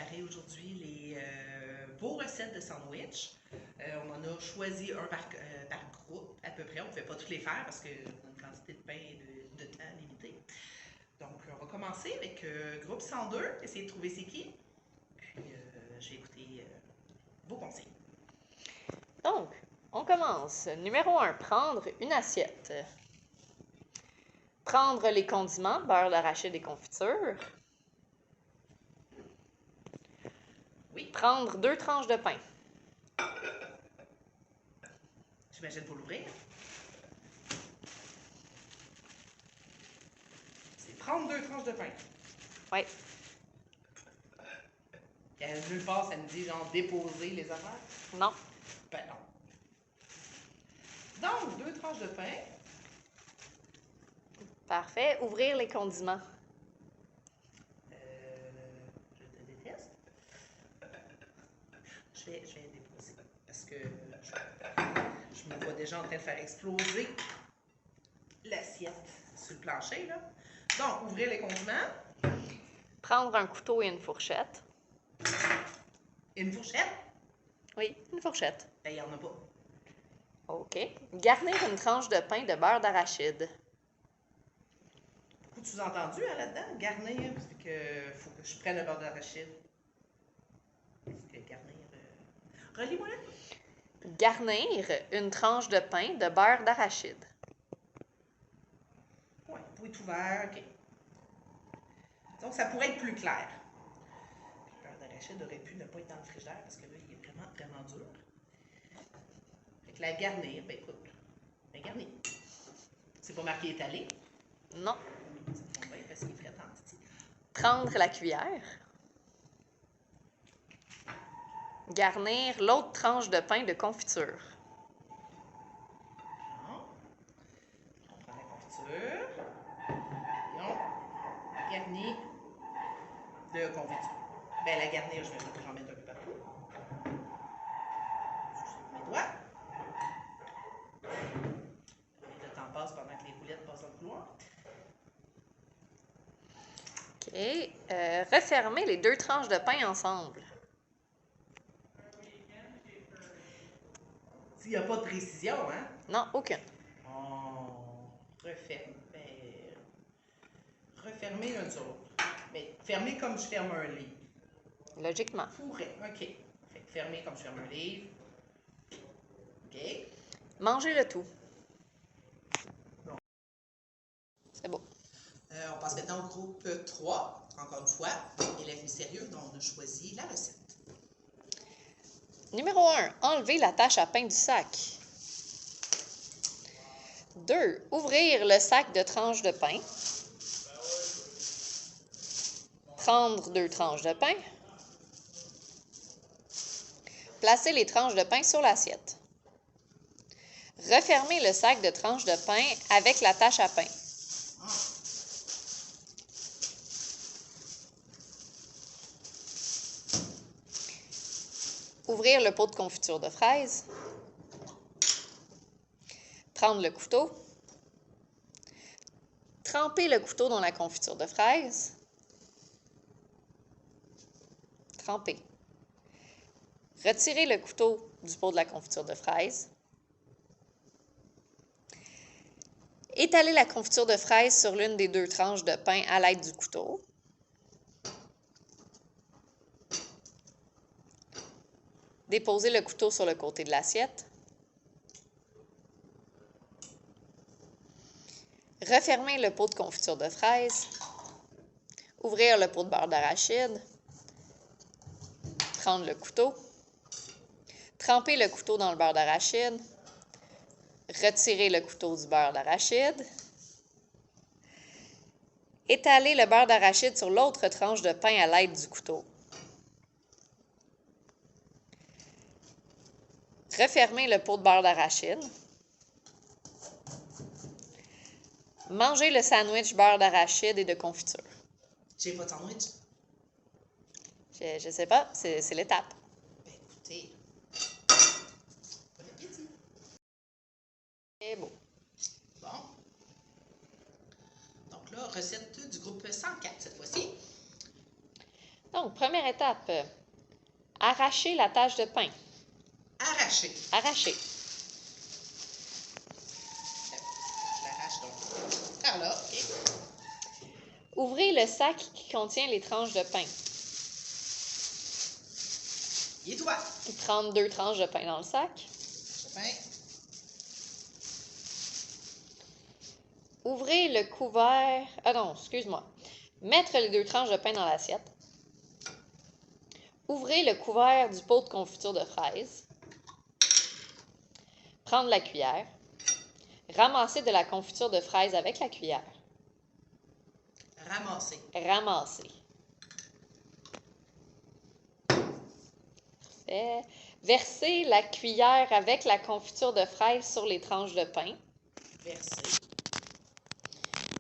préparer aujourd'hui vos recettes de sandwich. On en a choisi un par groupe à peu près. On ne pouvait pas tous les faire parce qu'on a une quantité de pain et de temps limitée. Donc, on va commencer avec groupe 102, essayer de trouver c'est qui. Puis, j'ai écouté vos conseils. Donc, on commence. Numéro 1, prendre une assiette. Prendre les condiments, beurre d'arachide et confiture. Oui. Prendre 2 tranches de pain. J'imagine pour l'ouvrir. C'est prendre 2 tranches de pain. Oui. Nulle part, ça me dit genre déposer les affaires. Non. Ben non. Donc, 2 tranches de pain. Parfait. Ouvrir les condiments. Je te déteste. Je vais déposer parce que je me vois déjà en train de faire exploser l'assiette sur le plancher. Là. Donc, ouvrir les condiments. Prendre un couteau et une fourchette. Une fourchette. Oui, une fourchette. Ben, il n'y en a pas. OK. Garnir une tranche de pain de beurre d'arachide. Beaucoup de sous-entendus hein, là-dedans. Garnir, c'est que faut que je prenne le beurre d'arachide. Est-ce que garnir. Relis-moi là. Garnir une tranche de pain de beurre d'arachide. Oui, tout est ouvert, OK. Donc, ça pourrait être plus clair. Le beurre d'arachide aurait pu ne pas être dans le frigidaire parce que là, il est vraiment, vraiment dur. Fait que la garnir, ben écoute, la garnir. C'est pas marqué étalé. Non. Ça me fond bien parce qu'il est frais en petit. Prendre la cuillère. Garnir l'autre tranche de pain de confiture. Bon. On prend la confiture. Et on garnit de confiture. Ben la garnir, je vais j'en mettre un peu partout. Mes doigts. Le temps passe pendant que les boulettes passent dans le couloir. OK. Refermer les 2 tranches de pain ensemble. S'il n'y a pas de précision, hein? Non, aucune. On referme. Ben, refermer l'un sur l'autre. Mais fermer comme je ferme un livre. Logiquement. Fourré, OK. Fait que fermer comme je ferme un livre. OK. Manger le tout. Bon. C'est beau. On passe maintenant au groupe 3, encore une fois, élèves mystérieux dont on a choisi la recette. Numéro 1, enlever la tache à pain du sac. 2, ouvrir le sac de tranches de pain. Prendre 2 tranches de pain. Placer les tranches de pain sur l'assiette. Refermer le sac de tranches de pain avec la tache à pain. Ouvrir le pot de confiture de fraises. Prendre le couteau. Tremper le couteau dans la confiture de fraises. Tremper. Retirer le couteau du pot de la confiture de fraises. Étaler la confiture de fraises sur l'une des 2 tranches de pain à l'aide du couteau. Déposer le couteau sur le côté de l'assiette. Refermer le pot de confiture de fraises. Ouvrir le pot de beurre d'arachide. Prendre le couteau. Tremper le couteau dans le beurre d'arachide. Retirer le couteau du beurre d'arachide. Étaler le beurre d'arachide sur l'autre tranche de pain à l'aide du couteau. Refermer le pot de beurre d'arachide. Manger le sandwich beurre d'arachide et de confiture. J'ai pas de sandwich? Je sais pas, c'est l'étape. Ben écoutez, bon appétit. C'est beau. Bon. Donc là, recette du groupe 104 cette fois-ci. Donc, première étape, arracher la tâche de pain. Arracher. Arracher. Je l'arrache donc par là. OK. Ouvrez le sac qui contient les tranches de pain. Et toi? 32 tranches de pain dans le sac. Le pain. Ouvrez le couvert... Ah non, excuse-moi. Mettre les 2 tranches de pain dans l'assiette. Ouvrez le couvert du pot de confiture de fraises. Prendre la cuillère. Ramasser de la confiture de fraises avec la cuillère. Ramasser. Ramasser. Parfait. Verser la cuillère avec la confiture de fraises sur les tranches de pain. Verser.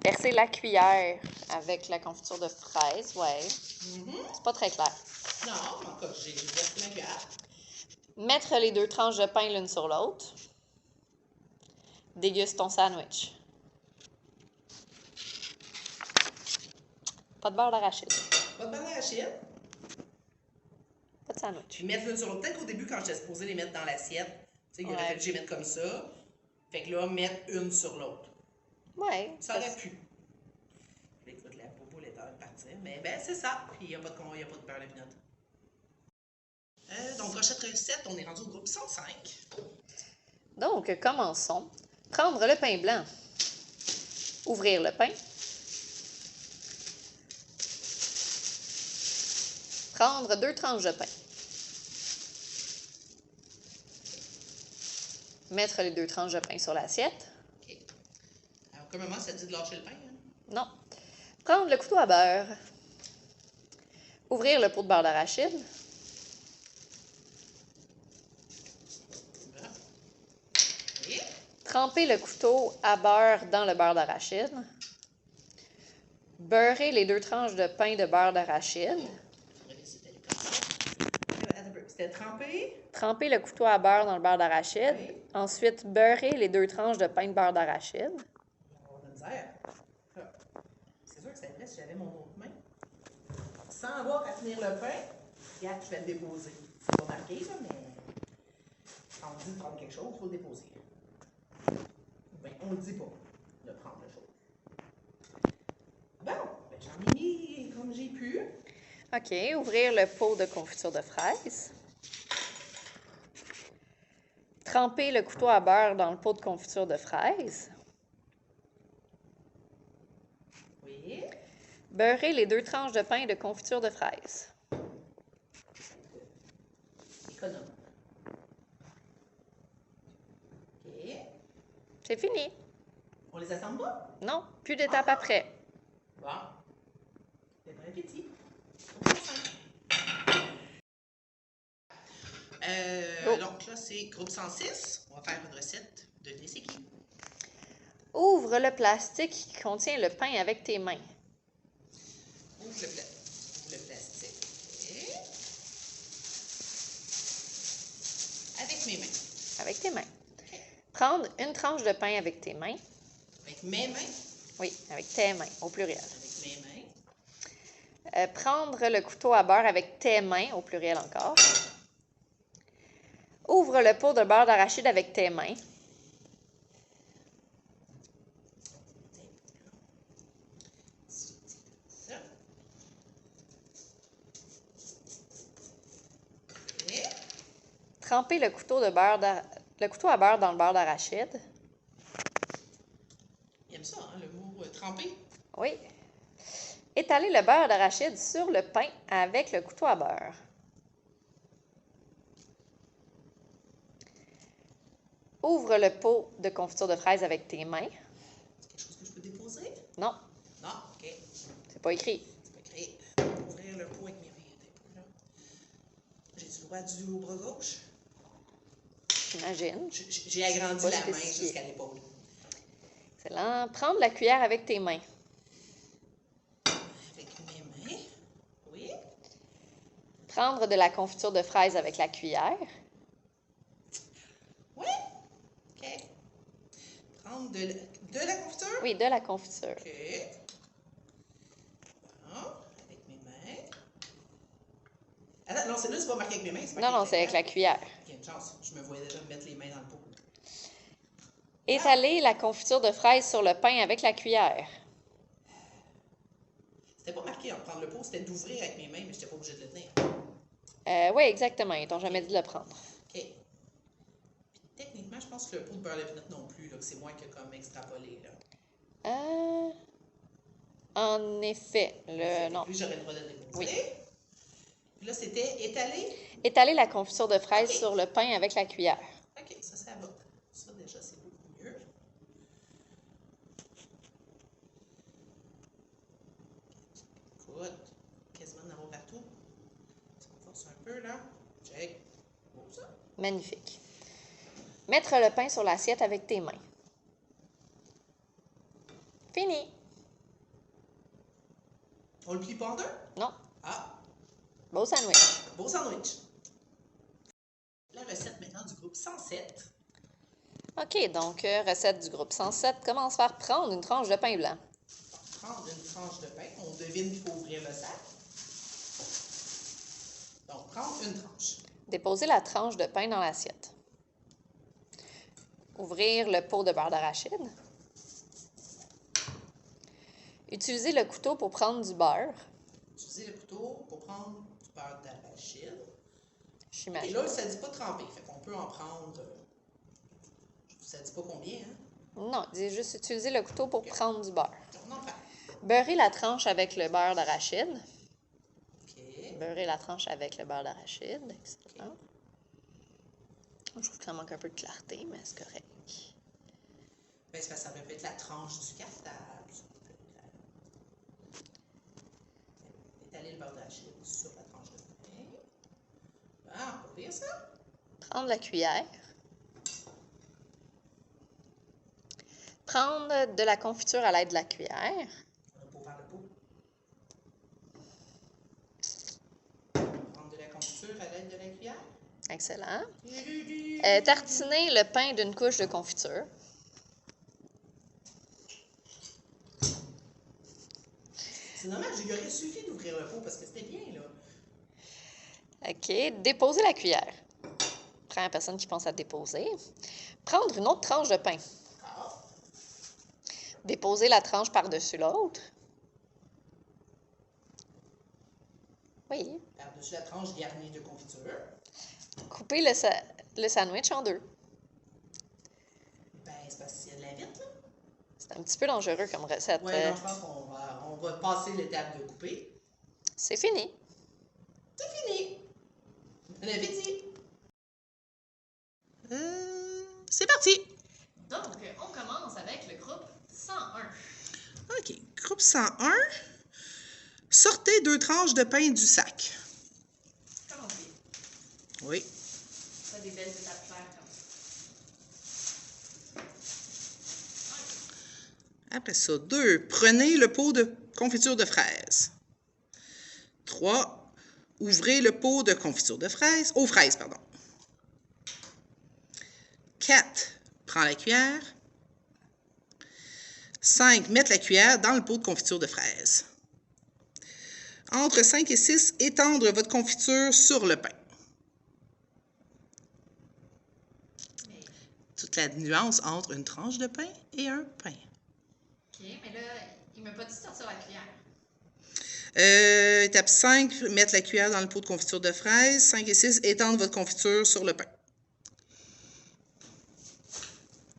Verser la cuillère avec la confiture de fraises, ouais. C'est pas très clair. Non, encore, j'ai versé ma cuillère. Mettre les 2 tranches de pain l'une sur l'autre. Déguste ton sandwich. Pas de beurre d'arachide. Pas de beurre d'arachide. Pas de sandwich. Puis mettre l'une sur l'autre. Peut-être qu'au début, quand j'étais supposée les mettre dans l'assiette, tu sais, il aurait fallu que je les mette comme ça. Fait que là, mettre une sur l'autre. Ouais. Ça aurait pu. Écoute, la popo est de partir. Mais ben, c'est ça. Puis il n'y a pas de beurre de pinot. Donc, prochaine recette, on est rendu au groupe 105. Donc, commençons. Prendre le pain blanc. Ouvrir le pain. Prendre 2 tranches de pain. Mettre les 2 tranches de pain sur l'assiette. OK. Alors, comme moment, ça te dit de lâcher le pain? Hein? Non. Prendre le couteau à beurre. Ouvrir le pot de beurre d'arachide. Bon. Oui. Tremper le couteau à beurre dans le beurre d'arachide. Beurrer les 2 tranches de pain de beurre d'arachide. C'était trempé. Tremper le couteau à beurre dans le beurre d'arachide. Oui. Ensuite, beurrer les 2 tranches de pain de beurre d'arachide. On va de misère. C'est sûr que c'est vrai si j'avais mon autre main. Sans avoir à tenir le pain, regarde, je vais le déposer. C'est pas marqué, là, mais quand on dit de prendre quelque chose, il faut le déposer. Ben, on le dit pas, de prendre la chose. Bon, ben, j'en ai mis comme j'ai pu. OK. Ouvrir le pot de confiture de fraises. Tremper le couteau à beurre dans le pot de confiture de fraises. Oui. Beurrer les 2 tranches de pain de confiture de fraises. Économe. OK. C'est fini. On les assemble pas? Non, plus d'étapes après. Bon. C'est bon appétit. Donc là, c'est groupe 106. On va faire une recette de Nesséki. Ouvre le plastique qui contient le pain avec tes mains. Ouvre le plastique. Okay. Avec mes mains. Avec tes mains. Prendre une tranche de pain avec tes mains. Avec mes mains? Oui, avec tes mains, au pluriel. Avec mes mains. Prendre le couteau à beurre avec tes mains, au pluriel encore. Ouvre le pot de beurre d'arachide avec tes mains. Ça. Okay. Tremper le couteau à beurre dans le beurre d'arachide. Il aime ça, hein, le mot trempé? Oui. Étaler le beurre d'arachide sur le pain avec le couteau à beurre. Ouvre le pot de confiture de fraises avec tes mains. C'est quelque chose que je peux déposer? Non, Non, OK. c'est pas écrit. C'est pas écrit. Ouvrir le pot avec mes mains. J'ai du droit du au bras gauche? J'imagine. J'ai agrandi Pas la main spécifié. jusqu'à l'épaule. Excellent. Prendre la cuillère avec tes mains. Avec mes mains. Oui. Prendre de la confiture de fraises avec la cuillère. Oui. OK. Prendre de la confiture? Oui, de la confiture. OK. Bon, avec mes mains. c'est là, c'est pas marqué avec mes mains, c'est Non, marqué non, c'est avec la cuillère. Ok, une chance. Je me voyais déjà mettre les mains dans le pot. Étaler la confiture de fraises sur le pain avec la cuillère. C'était pas marqué en prendre le pot, c'était d'ouvrir avec mes mains, mais j'étais pas obligée de le tenir. Oui, exactement. Ils t'ont jamais dit de le prendre. OK. Puis, techniquement, je pense que le pot de beurre de pinot non plus, là, que c'est moi qui ai comme extrapolé. Là. En effet, non. Lui, j'aurais le droit de le déposer. Oui. Puis là, c'était étaler. Étaler la confiture de fraises sur le pain avec la cuillère. OK, ça va. Ça, déjà, c'est beaucoup mieux. Écoute, quasiment en avoir partout. Ça me force un peu, là. Check. Bon, ça. Magnifique. Mettre le pain sur l'assiette avec tes mains. Fini. On le plie pas en deux? Non. Ah, Beau sandwich. beau sandwich. La recette maintenant du groupe 107. OK, donc recette du groupe 107 commence par prendre une tranche de pain blanc. Prendre une tranche de pain. On devine qu'il faut ouvrir le sac. Donc, prendre une tranche. Déposer la tranche de pain dans l'assiette. Ouvrir le pot de beurre d'arachide. Utiliser le couteau pour prendre du beurre. Utiliser le couteau pour prendre du beurre d'arachide. J'imagine. Et là, ça ne dit pas tremper. Fait qu'on peut en prendre. Ça ne dit pas combien, hein? Non, dis juste utiliser le couteau pour prendre du beurre. On en prend. Beurrer la tranche avec le beurre d'arachide. OK. Beurrer la tranche avec le beurre d'arachide. Excellent. Je trouve que ça manque un peu de clarté, mais c'est correct. Ben, c'est parce que ça peut être la tranche du cartable. Étaler le beurre d'arachide sur la tranche de pain. Ah, on peut ouvrir ça? Prendre la cuillère. Prendre de la confiture à l'aide de la cuillère. On n'a pas ouvert le pot. Prendre de la confiture à l'aide de la cuillère. Excellent. Tartiner le pain d'une couche de confiture. C'est dommage, il aurait suffi d'ouvrir le pot parce que c'était bien, là. OK. Déposer la cuillère. Première personne qui pense à déposer. Prendre une autre tranche de pain. Ah. Déposer la tranche par-dessus l'autre. Oui. Par-dessus la tranche garnie de confiture. Couper le sandwich en deux. Ben, c'est parce qu'il y a de la vitre, là. C'est un petit peu dangereux comme recette. Oui, non, je pense qu'on va passer l'étape de couper. C'est fini. C'est fini. Bon appétit. C'est parti. Donc, on commence avec le groupe 101. OK. Groupe 101. Sortez 2 tranches de pain du sac. Comme on dit. Oui. Pas des belles étapes claires comme ça. Après ça, 2. Prenez le pot de confiture de fraises. 3. Ouvrez le pot de confiture de fraises. Aux fraises, pardon. 4. Prends la cuillère. 5. Mettre la cuillère dans le pot de confiture de fraises. Entre 5 et 6, étendre votre confiture sur le pain. Mais, Toute la nuance entre une tranche de pain et un pain. OK, mais là, il ne m'a pas dit de sortir la cuillère. Étape 5, mettre la cuillère dans le pot de confiture de fraises. 5 et 6, étendre votre confiture sur le pain.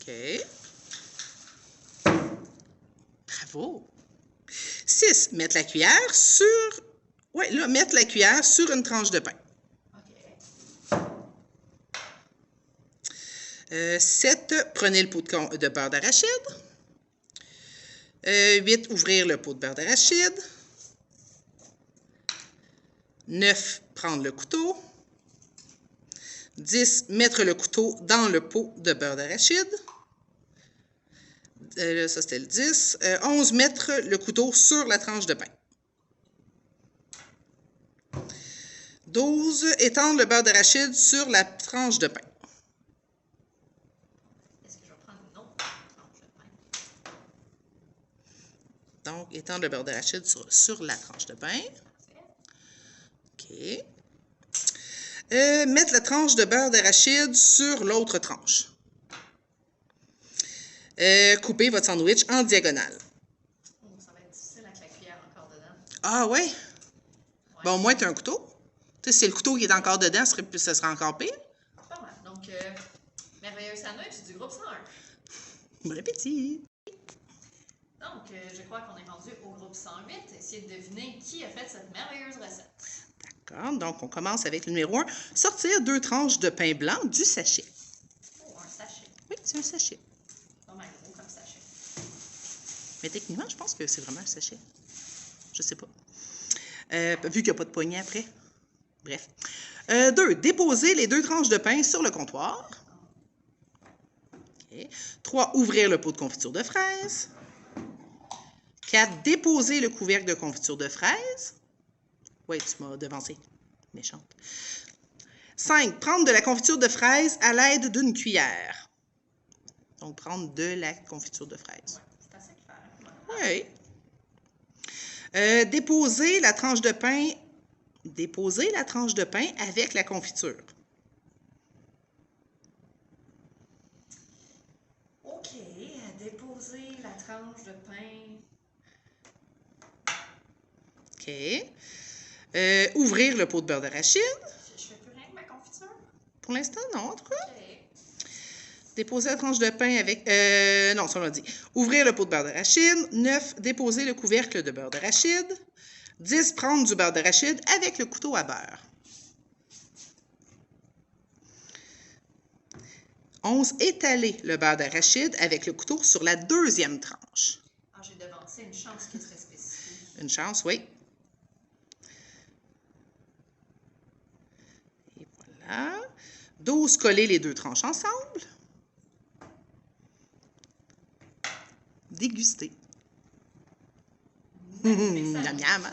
OK. Bravo. 6, mettre la cuillère sur... Oui, là, mettre la cuillère sur une tranche de pain. OK. 7, prenez le pot de beurre d'arachide. 8, ouvrir le pot de beurre d'arachide. 9, prendre le couteau. 10, mettre le couteau dans le pot de beurre d'arachide. Ça, c'était le 10. 11, mettre le couteau sur la tranche de pain. 12, étendre le beurre d'arachide sur la tranche de pain. Est-ce que je vais prendre une autre tranche de pain? Donc, étendre le beurre d'arachide sur la tranche de pain. Parfait. OK. Mettre la tranche de beurre d'arachide sur l'autre tranche. Coupez votre sandwich en diagonale. Oh, ça va être difficile avec la cuillère encore dedans. Ah ouais? Ouais. Bon, au moins, tu as un couteau. Tu sais, si le couteau qui est encore dedans, ça serait encore pire. Pas mal. Donc, merveilleux sandwich du groupe 101. Bon appétit! Donc, je crois qu'on est rendu au groupe 108. Essayez de deviner qui a fait cette merveilleuse recette. D'accord, donc on commence avec le numéro 1. Sortir 2 tranches de pain blanc du sachet. Oh, un sachet. Oui, c'est un sachet. Pas mal gros comme sachet. Mais techniquement, je pense que c'est vraiment un sachet. Je sais pas. Vu qu'il n'y a pas de poignée après. Bref. 2. Déposer les 2 tranches de pain sur le comptoir. Okay. 3. Ouvrir le pot de confiture de fraises. 4. Déposer le couvercle de confiture de fraises. Oui, tu m'as devancé. Méchante. 5. Prendre de la confiture de fraises à l'aide d'une cuillère. Donc, prendre de la confiture de fraises. Ouais, c'est assez clair. Oui. Déposer la tranche de pain. Déposer la tranche de pain avec la confiture. OK. Déposer la tranche de pain. OK. Ouvrir le pot de beurre d'arachide. Je fais plus rien avec ma confiture? Pour l'instant, non, en tout cas. OK. Déposer la tranche de pain avec... non, ça on l'a dit. Ouvrir le pot de beurre d'arachide. 9. Déposer le couvercle de beurre d'arachide. 10. Prendre du beurre d'arachide avec le couteau à beurre. 11. Étaler le beurre d'arachide avec le couteau sur la 2e tranche. Ah, j'ai devancé une chance qui serait spécifique. Une chance, oui. Et voilà. 12. Coller les 2 tranches ensemble. Déguster. Miam, miam.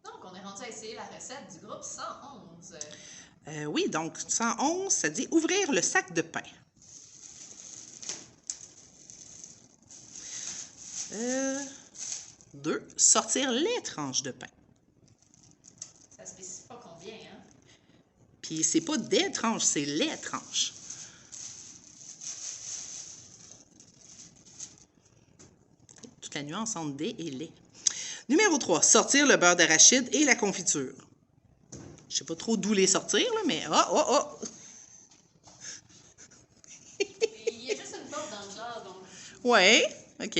Donc, on est rendu à essayer la recette du groupe 111. Oui, donc 111, ça dit ouvrir le sac de pain. 2. Sortir les tranches de pain. Ça spécifie pas combien, hein? Puis c'est pas des tranches, c'est les tranches. Toute la nuance entre des et les. Numéro 3. Sortir le beurre d'arachide et la confiture. Je sais pas trop d'où les sortir, là, mais... Oh! Il y a juste une porte dans le genre, donc... Oui, OK.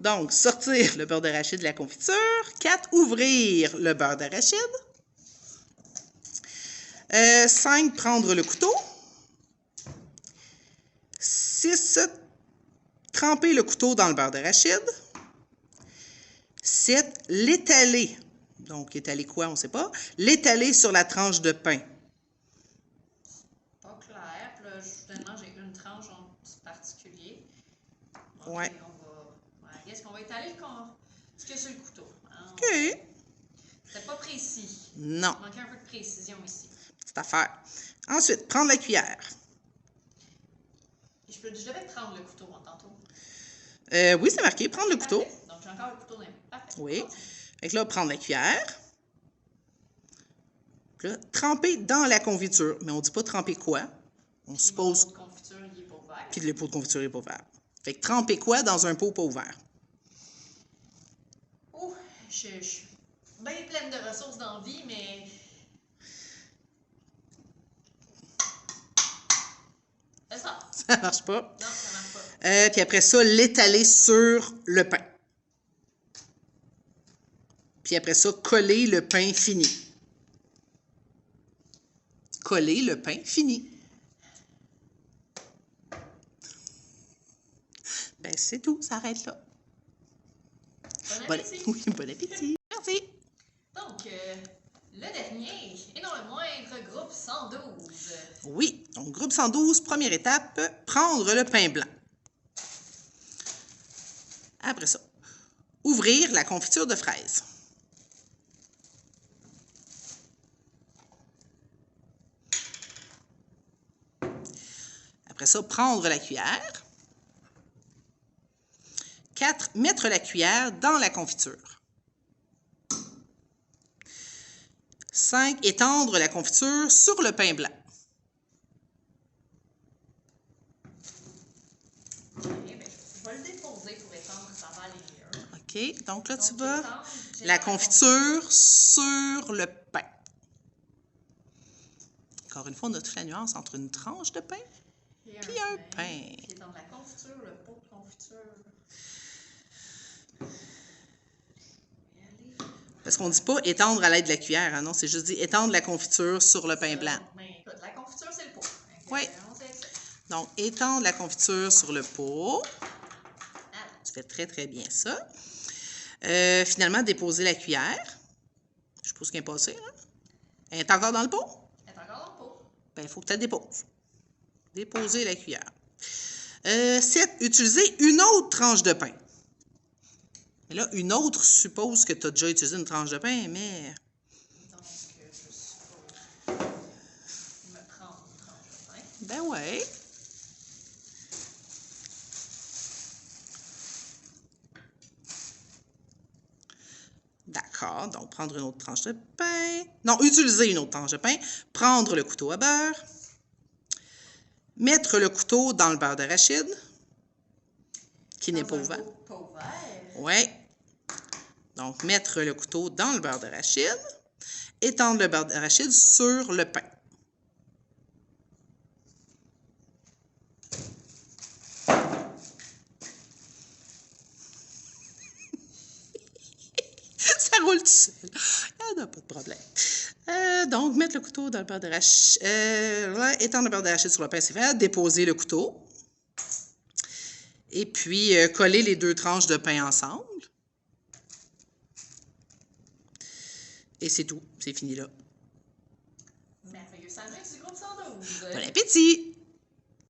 Donc, sortir le beurre d'arachide de la confiture. 4. Ouvrir le beurre d'arachide. 5. Prendre le couteau. 6. Tremper le couteau dans le beurre d'arachide. 7. L'étaler. Donc, étaler quoi, on ne sait pas. L'étaler sur la tranche de pain. Pas clair. Puis là, soudainement, j'ai une tranche en particulier. Donc, Ouais. on va... Ouais, est-ce qu'on va étaler ce qu'il y a sur le couteau? Hein? OK. C'était pas précis. Non, Il manquait un peu de précision ici. petite affaire. Ensuite, prendre la cuillère. Et je devais prendre le couteau, moi, tantôt. Oui, c'est marqué, prendre le couteau. Parfait. Donc, j'ai encore le couteau dans les mains. Parfait. Oui. Continue. Fait que là, prendre la cuillère. Puis là, tremper dans la confiture. Mais on ne dit pas tremper quoi. On suppose Mon pot de confiture, il est pas ouvert. que le pot de confiture n'est pas ouvert. Fait que tremper quoi dans un pot pas ouvert? Ouh, je suis bien pleine de ressources dans la vie, mais... C'est ça. Ça marche pas. Non, ça marche pas. Puis après ça, l'étaler sur le pain. Puis après ça, coller le pain fini. Coller le pain fini. Ben, c'est tout. Ça arrête là. Bon appétit. Oui, bon appétit. Merci. Donc, le dernier, et non le moindre, groupe 112. Oui, donc groupe 112, première étape, prendre le pain blanc. Après ça, ouvrir la confiture de fraises. Après ça, prendre la cuillère. 4. Mettre la cuillère dans la confiture. 5. Étendre la confiture sur le pain blanc. Ok, ben, je vais le déposer pour étendre, ça va aller mieux. OK, donc là, tu Donc, vas étendre, la confiture sur le pain. Encore une fois, on a toute la nuance entre une tranche de pain et puis un pain. Puis dans la confiture, le pot de confiture. Parce qu'on ne dit pas étendre à l'aide de la cuillère, hein, non, c'est juste dit étendre la confiture sur le pain blanc. Mais écoute, la confiture, c'est le pot. Oui. Donc, étendre la confiture sur le pot. Tu fais très, très bien ça. Finalement, déposer la cuillère. Je suppose qu'elle est passée, hein? Elle est encore dans le pot? Elle est encore dans le pot. Bien, il faut que tu la déposes. Déposer la cuillère. 7. Utiliser une autre tranche de pain. Mais là, une autre suppose que tu as déjà utilisé une tranche de pain, mais... Donc, je suppose me prendre une tranche de pain. Ben ouais. D'accord, donc prendre une autre tranche de pain. Non, utiliser une autre tranche de pain. Prendre le couteau à beurre. Mettre le couteau dans le beurre d'arachide, qui n'est pas ouvert. Pas ouvert. Oui. Donc, mettre le couteau dans le beurre d'arachide. Étendre le beurre d'arachide sur le pain. Ça roule tout seul. Il n'y a pas de problème. Donc, mettre le couteau dans le beurre d'arachide. Étendre le beurre d'arachide sur le pain, c'est fait. Déposer le couteau. Et puis, coller les deux tranches de pain ensemble. Et c'est tout. C'est fini là. Merveilleux sandwich du groupe 112. Bon appétit!